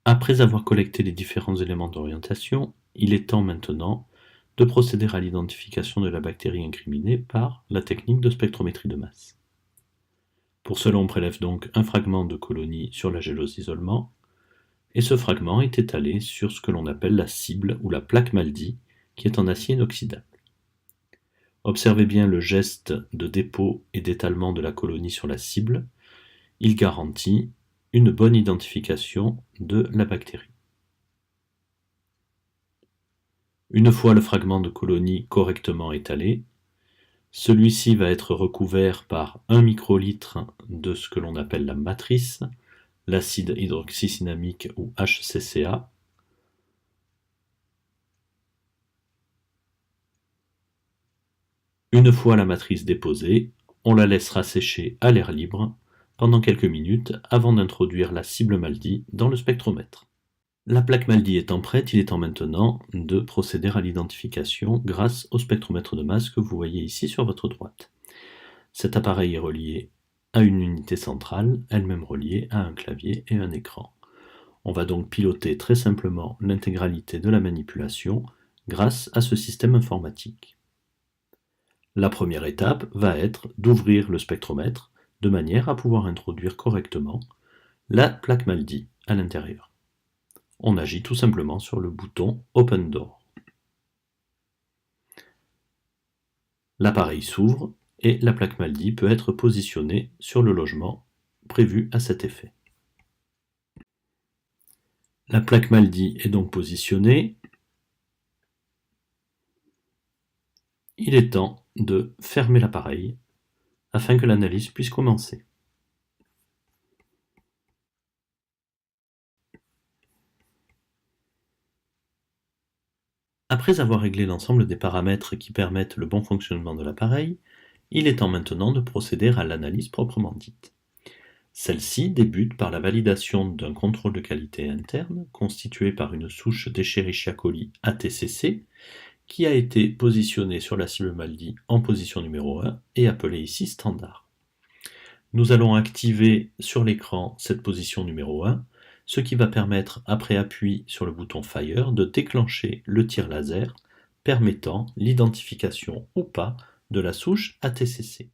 Après avoir collecté les différents éléments d'orientation, il est temps maintenant de procéder à l'identification de la bactérie incriminée par la technique de spectrométrie de masse. Pour cela, on prélève donc un fragment de colonie sur la gélose d'isolement, et ce fragment est étalé sur ce que l'on appelle la cible ou la plaque MALDI, qui est en acier inoxydable. Observez bien le geste de dépôt et d'étalement de la colonie sur la cible, il garantit une bonne identification de la bactérie. Une fois le fragment de colonie correctement étalé, celui-ci va être recouvert par 1 microlitre de ce que l'on appelle la matrice, l'acide hydroxycinnamique ou HCCA. Une fois la matrice déposée, on la laissera sécher à l'air libre pendant quelques minutes avant d'introduire la cible MALDI dans le spectromètre. La plaque MALDI étant prête, il est temps maintenant de procéder à l'identification grâce au spectromètre de masse que vous voyez ici sur votre droite. Cet appareil est relié à une unité centrale, elle-même reliée à un clavier et un écran. On va donc piloter très simplement l'intégralité de la manipulation grâce à ce système informatique. La première étape va être d'ouvrir le spectromètre de manière à pouvoir introduire correctement la plaque MALDI à l'intérieur. On agit tout simplement sur le bouton Open Door. L'appareil s'ouvre et la plaque MALDI peut être positionnée sur le logement prévu à cet effet. La plaque MALDI est donc positionnée. Il est temps de fermer l'appareil afin que l'analyse puisse commencer. Après avoir réglé l'ensemble des paramètres qui permettent le bon fonctionnement de l'appareil, il est temps maintenant de procéder à l'analyse proprement dite. Celle-ci débute par la validation d'un contrôle de qualité interne constitué par une souche d'Escherichia coli ATCC qui a été positionnée sur la cible MALDI en position numéro 1 et appelée ici standard. Nous allons activer sur l'écran cette position numéro 1, ce qui va permettre, après appui sur le bouton Fire, de déclencher le tir laser permettant l'identification ou pas de la souche ATCC.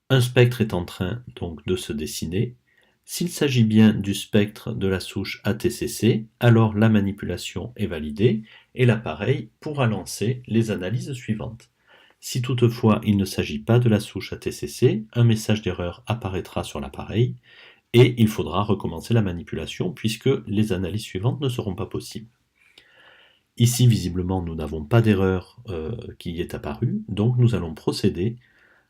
Un spectre est en train donc de se dessiner. S'il s'agit bien du spectre de la souche ATCC, alors la manipulation est validée et l'appareil pourra lancer les analyses suivantes. Si toutefois il ne s'agit pas de la souche ATCC, un message d'erreur apparaîtra sur l'appareil et il faudra recommencer la manipulation puisque les analyses suivantes ne seront pas possibles. Ici, visiblement, nous n'avons pas d'erreur qui est apparue, donc nous allons procéder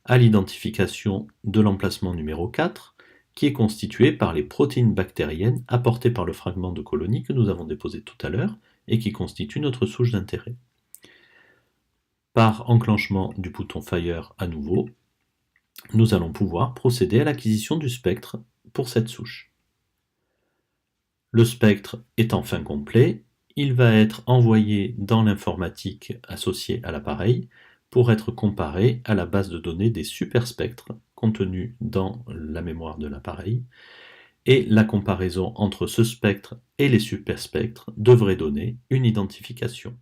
à l'identification de l'emplacement numéro 4, qui est constitué par les protéines bactériennes apportées par le fragment de colonie que nous avons déposé tout à l'heure et qui constitue notre souche d'intérêt. Par enclenchement du bouton Fire à nouveau, nous allons pouvoir procéder à l'acquisition du spectre pour cette souche. Le spectre est enfin complet, il va être envoyé dans l'informatique associée à l'appareil pour être comparé à la base de données des superspectres contenus dans la mémoire de l'appareil, et la comparaison entre ce spectre et les superspectres devrait donner une identification.